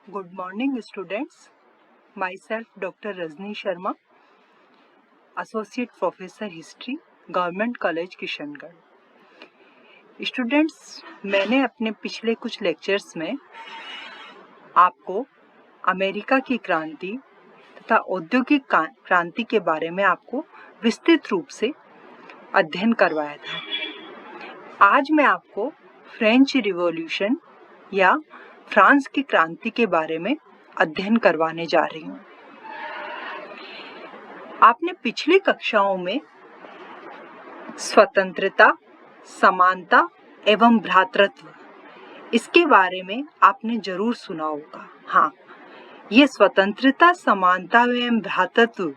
Good morning, students. Myself, Dr. Rajni Sharma, Associate Professor History, Government College Kishangarh. Students, मैंने अपने पिछले कुछ lectures में आपको अमेरिका की क्रांति तथा औद्योगिक क्रांति के बारे में आपको विस्तृत रूप से अध्ययन करवाया था। आज मैं आपको फ्रेंच रिवॉल्यूशन या फ्रांस की क्रांति के बारे में अध्ययन करवाने जा रही हूँ। आपने पिछली कक्षाओं में स्वतंत्रता, समानता एवं भ्रातृत्व इसके बारे में आपने जरूर सुना होगा। हाँ, ये स्वतंत्रता, समानता एवं भ्रातृत्व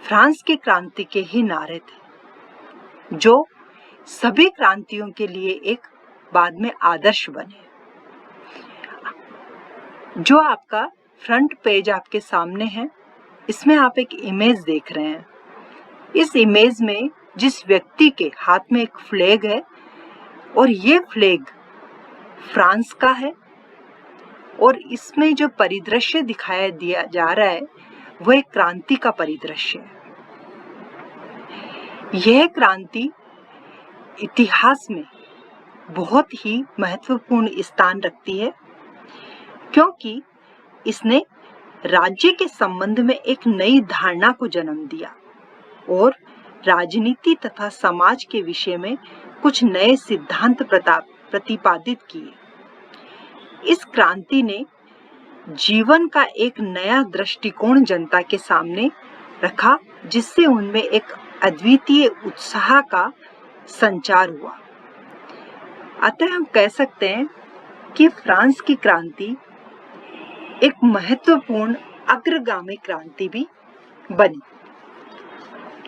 फ्रांस की क्रांति के ही नारे थे, जो सभी क्रांतियों के लिए एक बाद में आदर्श बने। जो आपका फ्रंट पेज आपके सामने है, इसमें आप एक इमेज देख रहे हैं। इस इमेज में जिस व्यक्ति के हाथ में एक फ्लैग है और ये फ्लैग फ्रांस का है, और इसमें जो परिदृश्य दिखाया दिया जा रहा है वह एक क्रांति का परिदृश्य है। यह क्रांति इतिहास में बहुत ही महत्वपूर्ण स्थान रखती है, क्योंकि इसने राज्य के संबंध में एक नई धारणा को जन्म दिया और राजनीति तथा समाज के विषय में कुछ नए सिद्धांत प्रतिपादित किए। इस क्रांति ने जीवन का एक नया दृष्टिकोण जनता के सामने रखा, जिससे उनमें एक अद्वितीय उत्साह का संचार हुआ। अतः हम कह सकते हैं कि फ्रांस की क्रांति एक महत्वपूर्ण अग्रगामी क्रांति भी बनी।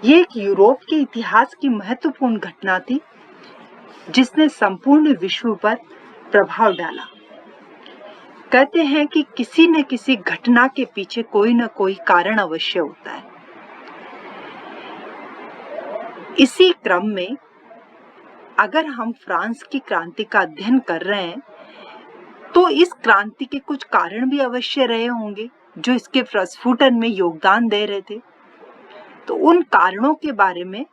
ये एक यूरोप के इतिहास की महत्वपूर्ण घटना थी, जिसने संपूर्ण विश्व पर प्रभाव डाला। कहते हैं कि किसी न किसी घटना के पीछे कोई न कोई कारण अवश्य होता है। इसी क्रम में अगर हम फ्रांस की क्रांति का अध्ययन कर रहे हैं, तो इस क्रांति के कुछ कारण भी अवश्य रहे होंगे जो इसके प्रस्फुटन में योगदान दे रहे थे। तो उन कारणों के बारे में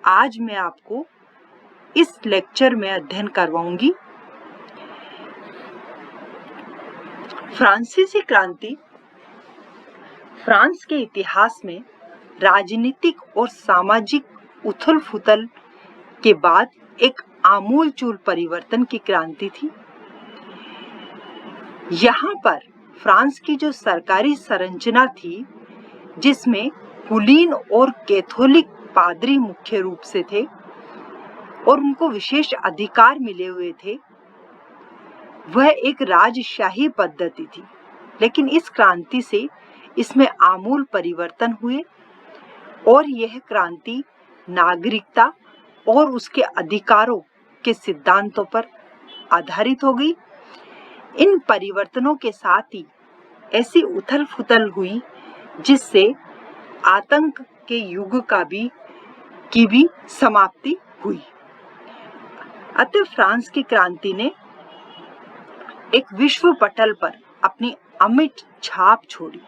आज मैं आपको इस लेक्चर में अध्ययन करवाऊंगी। फ्रांसीसी क्रांति फ्रांस के इतिहास में राजनीतिक और सामाजिक उथल-पुथल के बाद एक आमूल-चूल परिवर्तन की क्रांति थी। यहाँ पर फ्रांस की जो सरकारी संरचना थी, जिसमें कुलीन और कैथोलिक पादरी मुख्य रूप से थे और उनको विशेष अधिकार मिले हुए थे, वह एक राजशाही पद्धति थी। लेकिन इस क्रांति से इसमें आमूल परिवर्तन हुए और यह क्रांति नागरिकता और उसके अधिकारों के सिद्धांतों पर आधारित हो गई। इन परिवर्तनों के साथ ही ऐसी उथल-पुथल हुई जिससे आतंक के युग की भी समाप्ति हुई। अतः फ्रांस की क्रांति ने एक विश्व पटल पर अपनी अमिट छाप छोड़ी।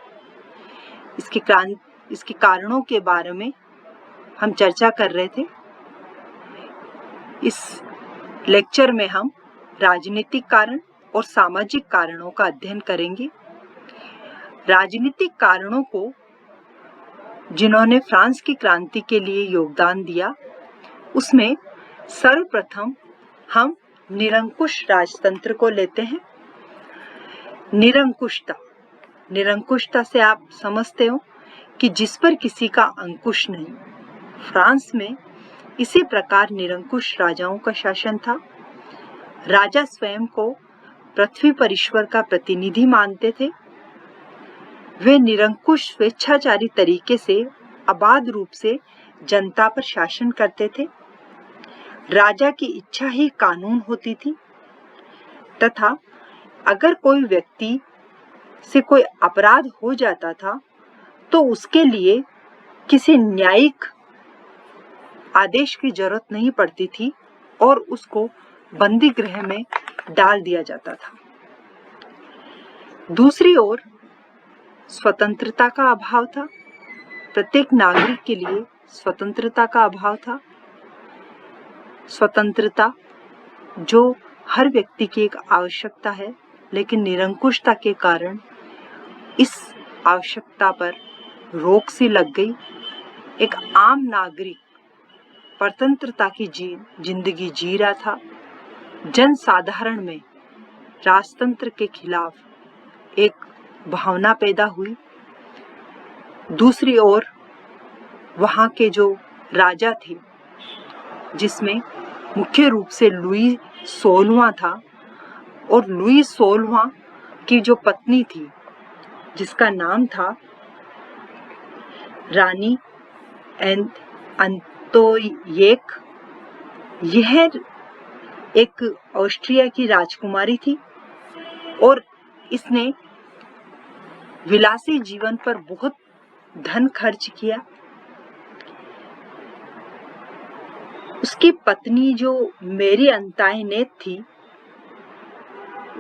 इसके कारणों के बारे में हम चर्चा कर रहे थे। इस लेक्चर में हम राजनीतिक कारण और सामाजिक कारणों का अध्ययन करेंगे। राजनीतिक कारणों को जिन्होंने फ्रांस की क्रांति के लिए योगदान दिया, उसमें सर्वप्रथम हम निरंकुश राजतंत्र को लेते हैं। निरंकुशता से आप समझते हो कि जिस पर किसी का अंकुश नहीं। फ्रांस में इसी प्रकार निरंकुश राजाओं का शासन था। राजा स्वयं को पृथ्वी पर ईश्वर का प्रतिनिधि मानते थे। वे निरंकुश स्वेच्छाचारी तरीके से अबाध रूप से जनता पर शासन करते थे। राजा की इच्छा ही कानून होती थी तथा अगर कोई व्यक्ति से कोई अपराध हो जाता था तो उसके लिए किसी न्यायिक आदेश की जरूरत नहीं पड़ती थी और उसको बंदी गृह में डाल दिया जाता था। दूसरी ओर स्वतंत्रता का अभाव था। प्रत्येक नागरिक के लिए स्वतंत्रता का अभाव था। स्वतंत्रता जो हर व्यक्ति की एक आवश्यकता है, लेकिन निरंकुशता के कारण इस आवश्यकता पर रोक सी लग गई। एक आम नागरिक परतंत्रता की जिंदगी जी रहा था। जन साधारण में राजतंत्र के खिलाफ एक भावना पैदा हुई। दूसरी ओर वहाँ के जो राजा थे, जिसमें मुख्य रूप से लुई 16वां था, और लुई 16वां की जो पत्नी थी जिसका नाम था रानी अंतोयेक, यह एक ऑस्ट्रिया की राजकुमारी थी और इसने विलासी जीवन पर बहुत धन खर्च किया। उसकी पत्नी जो मेरी अंतायनेत थी,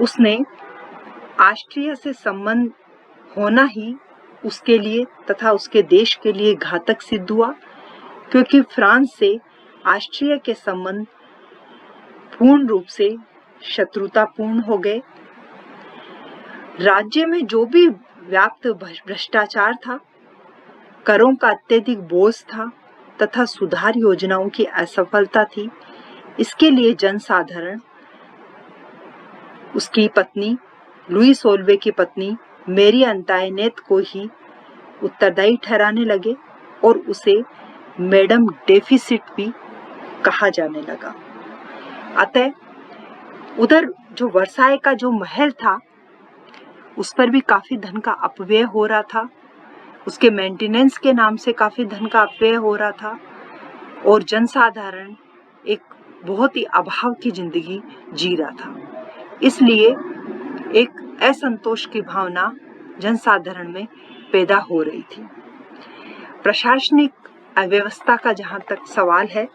उसने ऑस्ट्रिया से संबंध होना ही उसके लिए तथा उसके देश के लिए घातक सिद्ध हुआ, क्योंकि फ्रांस से ऑस्ट्रिया के संबंध पूर्ण रूप से शत्रुतापूर्ण हो गए। राज्य में जो भी व्याप्त भ्रष्टाचार था, करों का अत्यधिक बोझ था तथा सुधार योजनाओं की असफलता थी, इसके लिए जनसाधारण उसकी पत्नी लुई 16वें की पत्नी मेरी अंतायनेत को ही उत्तरदायी ठहराने लगे और उसे मैडम डेफिसिट भी कहा जाने लगा। अतः उधर जो वर्साय का जो महल था, उस पर भी काफी धन का अपव्यय हो रहा था। उसके मेंटेनेंस के नाम से काफी धन का अपव्यय हो रहा था और जनसाधारण एक बहुत ही अभाव की जिंदगी जी रहा था। इसलिए एक असंतोष की भावना जनसाधारण में पैदा हो रही थी। प्रशासनिक अव्यवस्था का जहां तक सवाल है,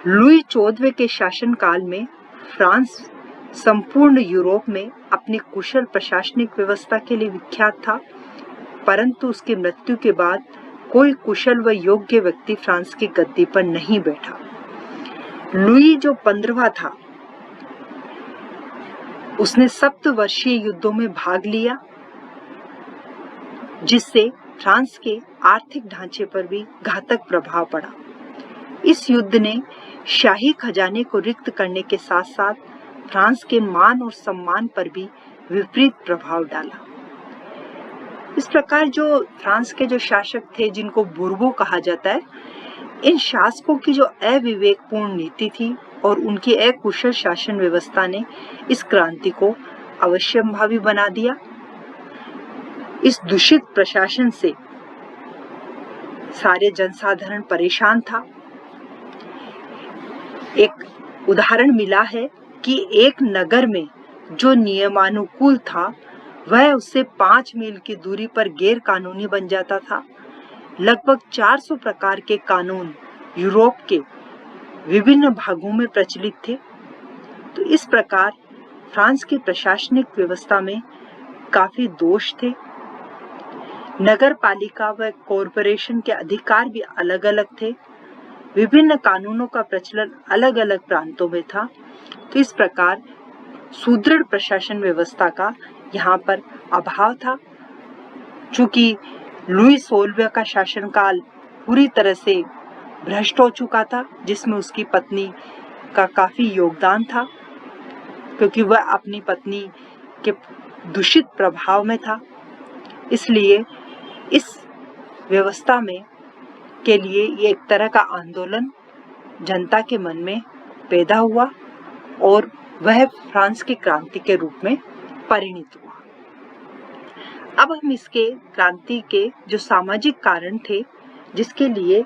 लुई 14वें के शासनकाल में फ्रांस संपूर्ण यूरोप में अपनी कुशल प्रशासनिक व्यवस्था के लिए विख्यात था, परंतु उसकी मृत्यु के बाद कोई कुशल व योग्य व्यक्ति फ्रांस की गद्दी पर नहीं बैठा। लुई जो 15वां था, उसने सप्तवर्षीय युद्धों में भाग लिया, जिससे फ्रांस के आर्थिक ढांचे पर भी घातक प्रभाव पड़ा। इस युद्ध ने शाही खजाने को रिक्त करने के साथ साथ फ्रांस के मान और सम्मान पर भी विपरीत प्रभाव डाला। इस प्रकार जो फ्रांस के जो शासक थे, जिनको बुर्बो कहा जाता है, इन शासकों की जो अविवेकपूर्ण नीति थी और उनकी अकुशल शासन व्यवस्था ने इस क्रांति को अवश्यंभावी बना दिया। इस दूषित प्रशासन से सारे जनसाधारण परेशान था। एक उदाहरण मिला है कि एक नगर में जो नियमानुकूल था, वह उससे 5 मील की दूरी पर गैर कानूनी बन जाता था। लगभग 400 प्रकार के कानून यूरोप के विभिन्न भागों में प्रचलित थे। तो इस प्रकार फ्रांस की प्रशासनिक व्यवस्था में काफी दोष थे। नगर पालिका व कॉरपोरेशन के अधिकार भी अलग अलग थे। विभिन्न कानूनों का प्रचलन अलग अलग प्रांतों में था। तो इस प्रकार सुदृढ़ प्रशासन व्यवस्था का यहाँ पर अभाव था। चूंकि लुई 16वें का शासनकाल पूरी तरह से भ्रष्ट हो चुका था, जिसमें उसकी पत्नी का काफी योगदान था, क्योंकि वह अपनी पत्नी के दूषित प्रभाव में था। इसलिए इस व्यवस्था में के लिए ये एक तरह का आंदोलन जनता के मन में पैदा हुआ और वह फ्रांस की क्रांति के रूप में परिणित हुआ। अब हम इसके क्रांति के जो सामाजिक कारण थे, जिसके लिए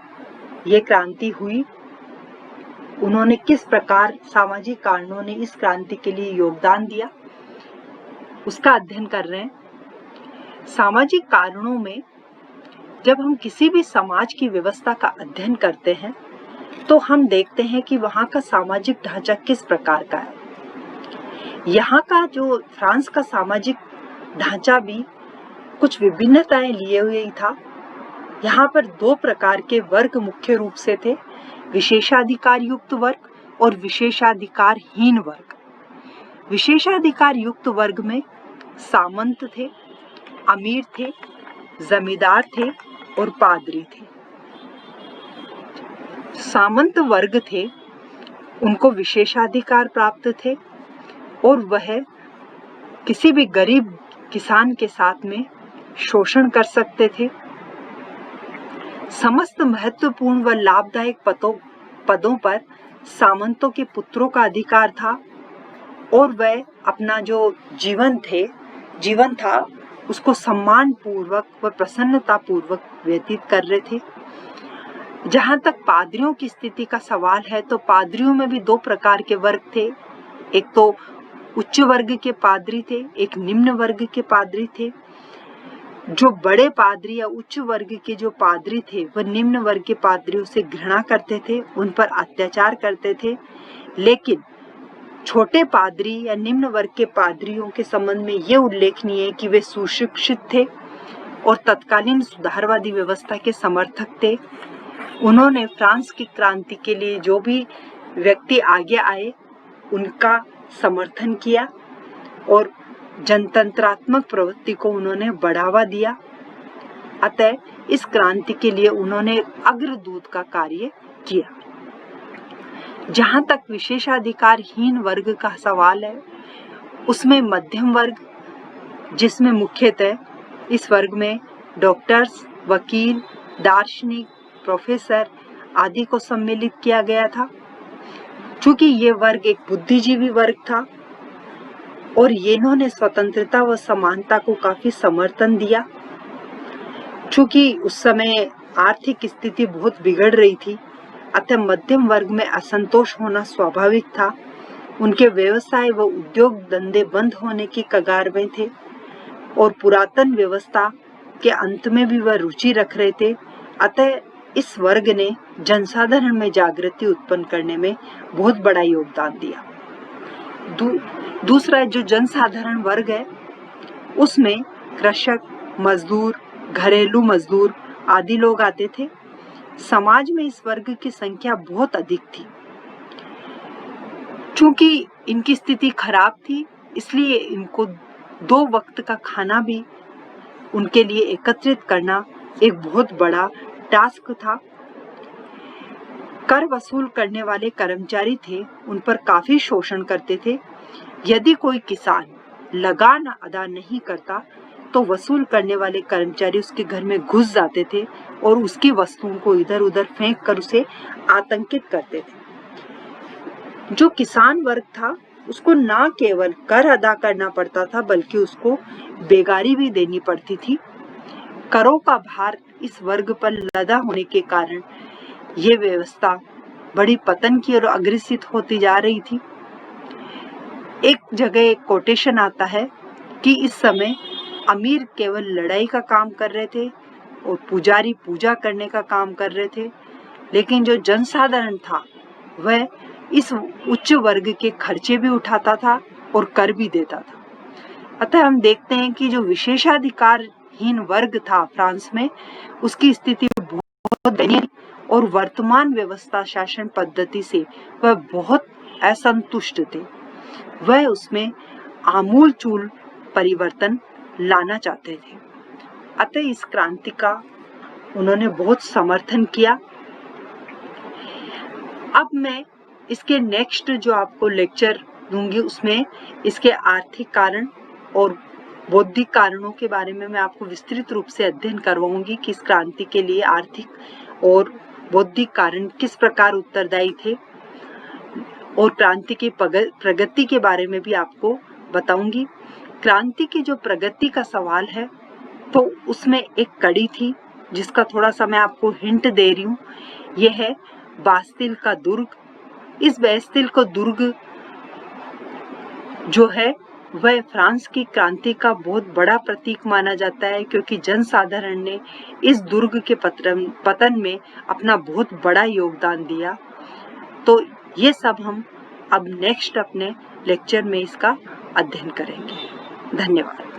ये क्रांति हुई, उन्होंने किस प्रकार सामाजिक कारणों ने इस क्रांति के लिए योगदान दिया, उसका अध्ययन कर रहे हैं। सामाजिक कारणों में जब हम किसी भी समाज की व्यवस्था का अध्ययन करते हैं, तो हम देखते हैं कि वहां का सामाजिक ढांचा किस प्रकार का है। यहाँ का जो फ्रांस का सामाजिक ढांचा भी कुछ विभिन्नताएं लिए हुए ही था। यहाँ पर दो प्रकार के वर्ग मुख्य रूप से थे, विशेषाधिकार युक्त वर्ग और विशेषाधिकारहीन वर्ग। विशेषाधिकार युक्त वर्ग में सामंत थे, अमीर थे, जमींदार थे और पादरी थे। सामंत वर्ग थे, उनको विशेषाधिकार प्राप्त थे और वह किसी भी गरीब किसान के साथ में शोषण कर सकते थे। समस्त महत्वपूर्ण व लाभदायक पदों पर सामंतों के पुत्रों का अधिकार था और वह अपना जो जीवन था उसको सम्मान पूर्वक व प्रसन्नता पूर्वक व्यतीत कर रहे थे। जहाँ तक पादरियों की स्थिति का सवाल है तो पादरियों में भी दो प्रकार के वर्ग थे। एक तो उच्च वर्ग के पादरी थे, एक निम्न वर्ग के पादरी थे। जो बड़े पादरी या उच्च वर्ग के जो पादरी थे वह निम्न वर्ग के पादरियों से घृणा करते थे, उन पर अत्याचार करते थे। लेकिन छोटे पादरी या निम्न वर्ग के पादरियों के संबंध में ये उल्लेखनीय है कि वे सुशिक्षित थे और तत्कालीन सुधारवादी व्यवस्था के समर्थक थे। उन्होंने फ्रांस की क्रांति के लिए जो भी व्यक्ति आगे आए उनका समर्थन किया और जनतंत्रात्मक प्रवृत्ति को उन्होंने बढ़ावा दिया। अतः इस क्रांति के लिए उन्होंने अग्रदूत का कार्य किया। जहाँ तक विशेषाधिकारहीन वर्ग का सवाल है उसमें मध्यम वर्ग, जिसमें मुख्यतः इस वर्ग में डॉक्टर्स, वकील, दार्शनिक, प्रोफेसर आदि को सम्मिलित किया गया था। चूंकि ये वर्ग एक बुद्धिजीवी वर्ग था और इन्होंने स्वतंत्रता व समानता को काफी समर्थन दिया। चूंकि उस समय आर्थिक स्थिति बहुत बिगड़ रही थी, अतः मध्यम वर्ग में असंतोष होना स्वाभाविक था। उनके व्यवसाय व उद्योग धंधे बंद होने की कगार में थे और पुरातन व्यवस्था के अंत में भी वह रुचि रख रहे थे। अतः इस वर्ग ने जनसाधारण में जागृति उत्पन्न करने में बहुत बड़ा योगदान दिया। दूसरा जो जनसाधारण वर्ग है उसमें कृषक, मजदूर, घरेलू मजदूर आदि लोग आते थे। समाज में इस वर्ग की संख्या बहुत अधिक थी। चूंकि इनकी स्थिति खराब थी इसलिए इनको 2 वक्त का खाना भी उनके लिए एकत्रित करना एक बहुत बड़ा टास्क था। कर वसूल करने वाले कर्मचारी थे, उन पर काफी शोषण करते थे। यदि कोई किसान लगान अदा नहीं करता तो वसूल करने वाले कर्मचारी उसके घर में घुस जाते थे और उसकी वस्तुओं को इधर उधर फेंक कर उसे आतंकित करते थे। जो किसान वर्ग था उसको न केवल कर अदा करना पड़ता था बल्कि उसको बेगारी भी देनी पड़ती थी। करों का भार इस वर्ग पर लदा होने के कारण ये व्यवस्था बड़ी पतन की और अग्रसित होती जा रही थी। एक जगह एक कोटेशन आता है कि इस समय अमीर केवल लड़ाई का काम कर रहे थे और पुजारी पूजा करने का काम कर रहे थे, लेकिन जो जनसाधारण था वह इस उच्च वर्ग के खर्चे भी उठाता था और कर भी देता था। अतः हम देखते हैं कि जो विशेषाधिकारहीन वर्ग था फ्रांस में, उसकी स्थिति बहुत दयनीय और वर्तमान व्यवस्था शासन पद्धति से वह बहुत असंतुष्ट थे। वह उसमें आमूलचूल परिवर्तन लाना चाहते थे। अतः इस क्रांति का उन्होंने बहुत समर्थन किया। अब मैं इसके नेक्स्ट जो आपको लेक्चर दूंगी उसमें इसके आर्थिक कारण और बौद्धिक कारणों के बारे में मैं आपको विस्तृत रूप से अध्ययन करवाऊंगी कि इस क्रांति के लिए आर्थिक और बौद्धिक कारण किस प्रकार उत्तरदायी थे और क्रांति की प्रगति के बारे में भी आपको बताऊंगी। क्रांति की जो प्रगति का सवाल है तो उसमें एक कड़ी थी जिसका थोड़ा सा मैं आपको हिंट दे रही हूँ। यह है बास्तिल का दुर्ग। इस बास्तिल का दुर्ग जो है वह फ्रांस की क्रांति का बहुत बड़ा प्रतीक माना जाता है, क्योंकि जनसाधारण ने इस दुर्ग के पतन में अपना बहुत बड़ा योगदान दिया। तो ये सब हम अब नेक्स्ट अपने लेक्चर में इसका अध्ययन करेंगे। धन्यवाद।